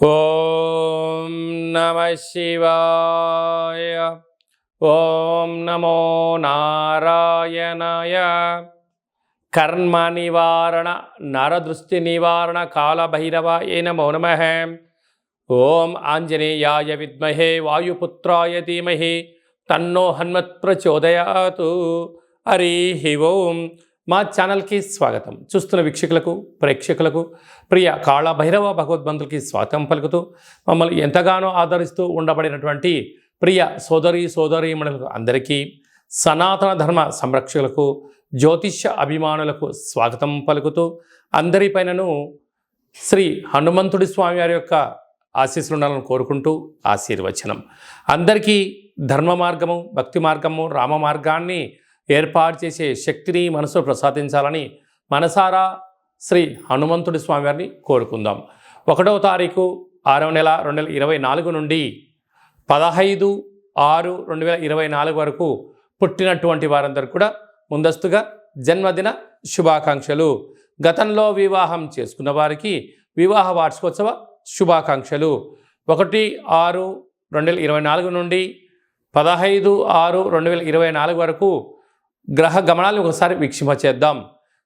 ఓం నమ శివాయ. ఓం నమో నారాయణాయ. కర్మ నివారణ నరదృష్టి నివారణ కాళభైరవాయ నమో నమః. ఓం ఆంజనేయాయ విద్మహే వాయుపుత్రాయ ధీమహి తన్నో హనుమత్ ప్రచోదయాతు. హరి ఓం. మా ఛానల్కి స్వాగతం. చూస్తున్న వీక్షకులకు ప్రేక్షకులకు ప్రియ కాళభైరవ భగవద్బంధులకి స్వాగతం పలుకుతూ మమ్మల్ని ఎంతగానో ఆదరిస్తూ ఉండబడినటువంటి ప్రియ సోదరీమణులకు అందరికీ, సనాతన ధర్మ సంరక్షకులకు, జ్యోతిష్య అభిమానులకు స్వాగతం పలుకుతూ అందరిపైనను శ్రీ హనుమంతుడి స్వామి వారి యొక్క ఆశీస్సులు ఉండాలని కోరుకుంటూ ఆశీర్వచనం. అందరికీ ధర్మ మార్గము, భక్తి మార్గము, రామ మార్గాన్ని ఏర్పాటు చేసే శక్తిని మనసు ప్రసాదించాలని మనసారా శ్రీ హనుమంతుడి స్వామి వారిని కోరుకుందాం. 1వ తారీఖు 6వ నెల 2024 నుండి 15/6/2024 వరకు పుట్టినటువంటి వారందరూ కూడా ముందస్తుగా జన్మదిన శుభాకాంక్షలు. గతంలో వివాహం చేసుకున్న వారికి వివాహ వార్షికోత్సవ శుభాకాంక్షలు. 1/6/2024 నుండి 15/6/2024 వరకు గ్రహ గమనాలను ఒకసారి వీక్షింపచేద్దాం.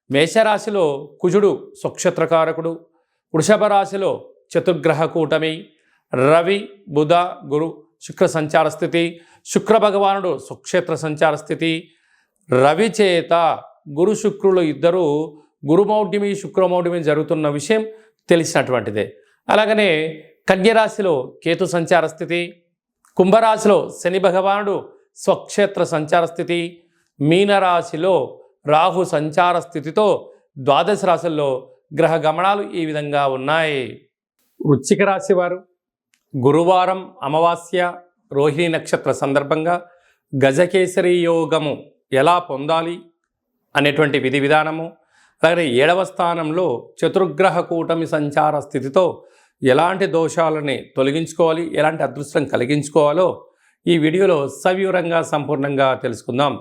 మేషరాశిలో కుజుడు స్వక్షేత్రకారకుడు, వృషభ రాశిలో చతుర్గ్రహ కూటమి, రవి బుధ గురు శుక్ర సంచార స్థితి, శుక్ర భగవానుడు స్వక్షేత్ర సంచార స్థితి. రవి చేత గురు శుక్రులు ఇద్దరు గురుమౌఢ్యమి శుక్రమౌఢ్యమి జరుగుతున్న విషయం తెలిసినటువంటిదే. అలాగనే కన్యరాశిలో కేతు సంచార స్థితి, కుంభరాశిలో శని భగవానుడు స్వక్షేత్ర సంచార స్థితి, మీనరాశిలో రాహు సంచార స్థితితో ద్వాదశ రాశుల్లో గ్రహ గమనాలు ఈ విధంగా ఉన్నాయి. వృశ్చిక రాశి వారు గురువారం అమావాస్య రోహిణి నక్షత్ర సందర్భంగా గజకేసరి యోగము ఎలా పొందాలి అనేటువంటి విధి విధానము, అలాగే 7వ స్థానంలో చతుర్గ్రహ కూటమి సంచార స్థితితో ఎలాంటి దోషాలని తొలగించుకోవాలి, ఎలాంటి అదృష్టం కలిగించుకోవాలో ఈ వీడియోలో సవివరంగా సంపూర్ణంగా తెలుసుకుందాం.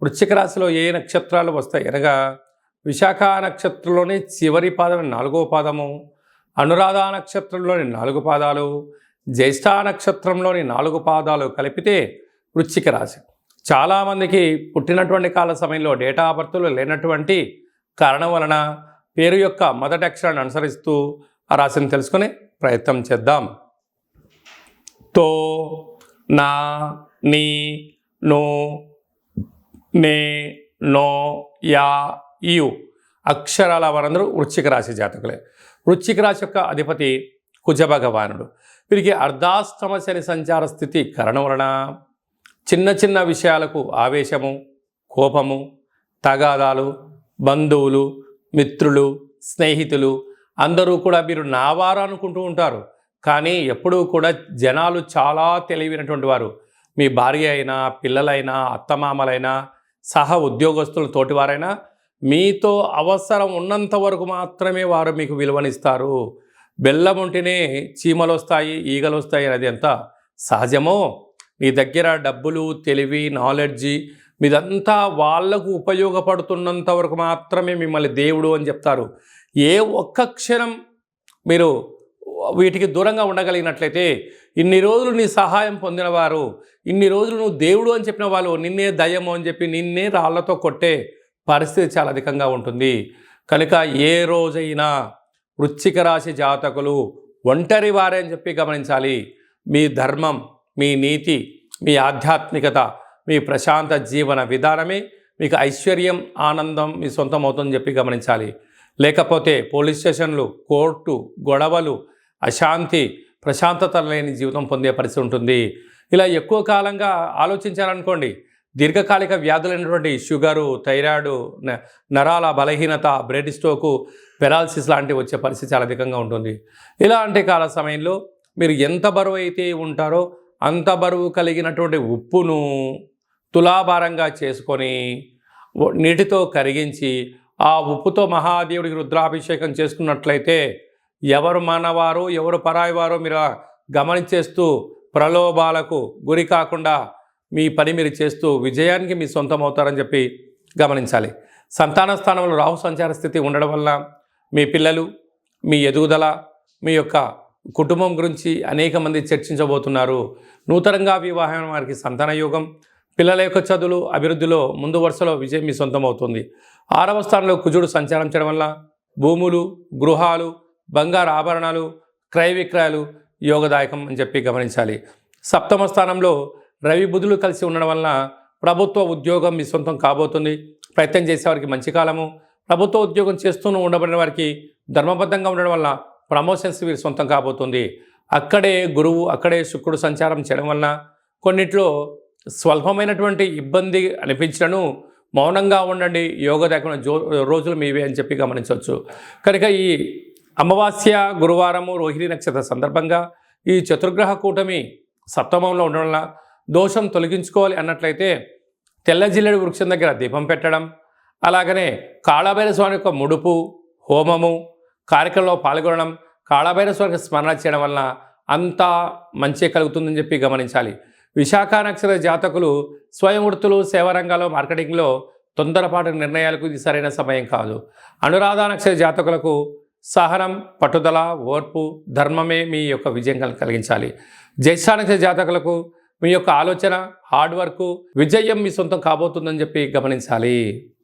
వృశ్చిక రాశిలో ఏ నక్షత్రాలు వస్తాయి అనగా విశాఖ నక్షత్రంలోని చివరి పాదం 4వ పాదము, అనురాధ నక్షత్రంలోని 4 పాదాలు, జ్యేష్ఠ నక్షత్రంలోని 4 పాదాలు కలిపితే వృశ్చిక రాశి. చాలామందికి పుట్టినటువంటి కాల సమయంలో డేటా ఆఫ్ బర్త్లు లేనటువంటి కారణం వలన పేరు యొక్క మొదటి అక్షరాన్ని అనుసరిస్తూ ఆ రాశిని తెలుసుకునే ప్రయత్నం చేద్దాం. తో, నా, నీ, నో, నే, నో, యా, యు అక్షరాల వారందరూ వృశ్చిక రాశి జాతకులే. వృశ్చిక రాశి యొక్క అధిపతి కుజ భగవానుడు. వీరికి అర్ధాష్టమ శని సంచార స్థితి కారణం వలన చిన్న చిన్న విషయాలకు ఆవేశము, కోపము, తగాదాలు, బంధువులు, మిత్రులు, స్నేహితులు అందరూ కూడా మీరు నావారు అనుకుంటూ ఉంటారు. కానీ ఎప్పుడూ కూడా జనాలు చాలా తెలివినటువంటి వారు. మీ భార్య అయినా, పిల్లలైనా, అత్తమామలైనా, సహ ఉద్యోగస్తులు తోటివారైనా మీతో అవసరం ఉన్నంత వరకు మాత్రమే వారు మీకు విలువనిస్తారు. బెల్లం ఉంటేనే చీమలు వస్తాయి, ఈగలు వస్తాయి అనేది ఎంత సహజమో మీ దగ్గర డబ్బులు, తెలివి, నాలెడ్జి మీదంతా వాళ్లకు ఉపయోగపడుతున్నంత వరకు మాత్రమే మిమ్మల్ని దేవుడు అని చెప్తారు. ఏ ఒక్క క్షణం మీరు వీటికి దూరంగా ఉండగలిగినట్లయితే ఇన్ని రోజులు నీ సహాయం పొందినవారు, ఇన్ని రోజులు నువ్వు దేవుడు అని చెప్పిన వాళ్ళు నిన్నే దయ్యము అని చెప్పి నిన్నే రాళ్లతో కొట్టే పరిస్థితి చాలా అధికంగా ఉంటుంది. కనుక ఏ రోజైనా వృశ్చిక రాశి జాతకులు ఒంటరి వారే అని చెప్పి గమనించాలి. మీ ధర్మం, మీ నీతి, మీ ఆధ్యాత్మికత, మీ ప్రశాంత జీవన విధానమే మీకు ఐశ్వర్యం, ఆనందం మీ సొంతం అవుతుందని చెప్పి గమనించాలి. లేకపోతే పోలీస్ స్టేషన్లు, కోర్టు, గొడవలు, అశాంతి, ప్రశాంతత లేని జీవితం పొందే పరిస్థితి ఉంటుంది. ఇలా ఎక్కువ కాలంగా ఆలోచించాలనుకోండి, దీర్ఘకాలిక వ్యాధులైనటువంటి షుగరు, థైరాయిడ్, నరాల బలహీనత, బ్రెయిన్ స్ట్రోకు, పెరాలసిస్ లాంటివి వచ్చే పరిస్థితి చాలా అధికంగా ఉంటుంది. ఇలాంటి కాల సమయంలో మీరు ఎంత బరువు అయితే ఉంటారో అంత బరువు కలిగినటువంటి ఉప్పును తులాభారంగా చేసుకొని నీటితో కరిగించి ఆ ఉప్పుతో మహాదేవుడికి రుద్రాభిషేకం చేసుకున్నట్లయితే ఎవరు మనవారు, ఎవరు పరాయివారో మీరు గమనించేస్తూ ప్రలోభాలకు గురి కాకుండా మీ పని మీరు చేస్తూ విజయానికి మీ సొంతం అవుతారని చెప్పి గమనించాలి. సంతాన స్థానంలో రాహు సంచార స్థితి ఉండడం వల్ల మీ పిల్లలు, మీ ఎదుగుదల, మీ యొక్క కుటుంబం గురించి అనేక మంది చర్చించబోతున్నారు. నూతనంగా వివాహం వారికి సంతాన యోగం, పిల్లల యొక్క చదువులు అభివృద్ధిలో ముందు వరుసలో విజయం మీ సొంతం అవుతుంది. 6వ స్థానంలో కుజుడు సంచారం చేయడం వల్ల భూములు, గృహాలు, బంగారు ఆభరణాలు, క్రయ విక్రయాలు యోగదాయకం అని చెప్పి గమనించాలి. 7వ స్థానంలో రవి బుధులు కలిసి ఉండడం వలన ప్రభుత్వ ఉద్యోగం మీ సొంతం కాబోతుంది. ప్రయత్నం చేసేవారికి మంచి కాలము. ప్రభుత్వ ఉద్యోగం చేస్తూ ఉండబడిన వారికి ధర్మబద్ధంగా ఉండడం వల్ల ప్రమోషన్స్ వీరి సొంతం కాబోతుంది. అక్కడే గురువు, అక్కడే శుక్రుడు సంచారం చేయడం వలన కొన్నిట్లో స్వల్పమైనటువంటి ఇబ్బంది అనిపించినను మౌనంగా ఉండండి, యోగదాయకమైన రోజులు మీవే అని చెప్పి గమనించవచ్చు. కనుక ఈ అమావాస్య గురువారము రోహిణి నక్షత్ర సందర్భంగా ఈ చతుర్గ్రహ కూటమి సప్తమంలో ఉండడం వల్ల దోషం తొలగించుకోవాలి అన్నట్లయితే తెల్ల జిల్లెడు వృక్షం దగ్గర దీపం పెట్టడం, అలాగనే కాళభైరవ స్వామి యొక్క ముడుపు, హోమము కార్యక్రమంలో పాల్గొనడం, కాళభైరవ స్వామికి స్మరణ చేయడం వలన అంతా మంచి కలుగుతుందని చెప్పి గమనించాలి. విశాఖ నక్షత్ర జాతకులు స్వయం వృత్తులు, సేవారంగాల్లో, మార్కెటింగ్లో తొందరపాటు నిర్ణయాలకు ఇది సరైన సమయం కాదు. అనురాధ నక్షత్ర జాతకులకు సహనం, పట్టుదల, ఓర్పు, ధర్మమే మీ యొక్క విజయం కలిగించాలి. జ్యేష్ఠ నక్షత్ర జాతకులకు మీ యొక్క ఆలోచన, హార్డ్ వర్క్, విజయం మీ సొంతం కాబోతుందని చెప్పి గమనించాలి.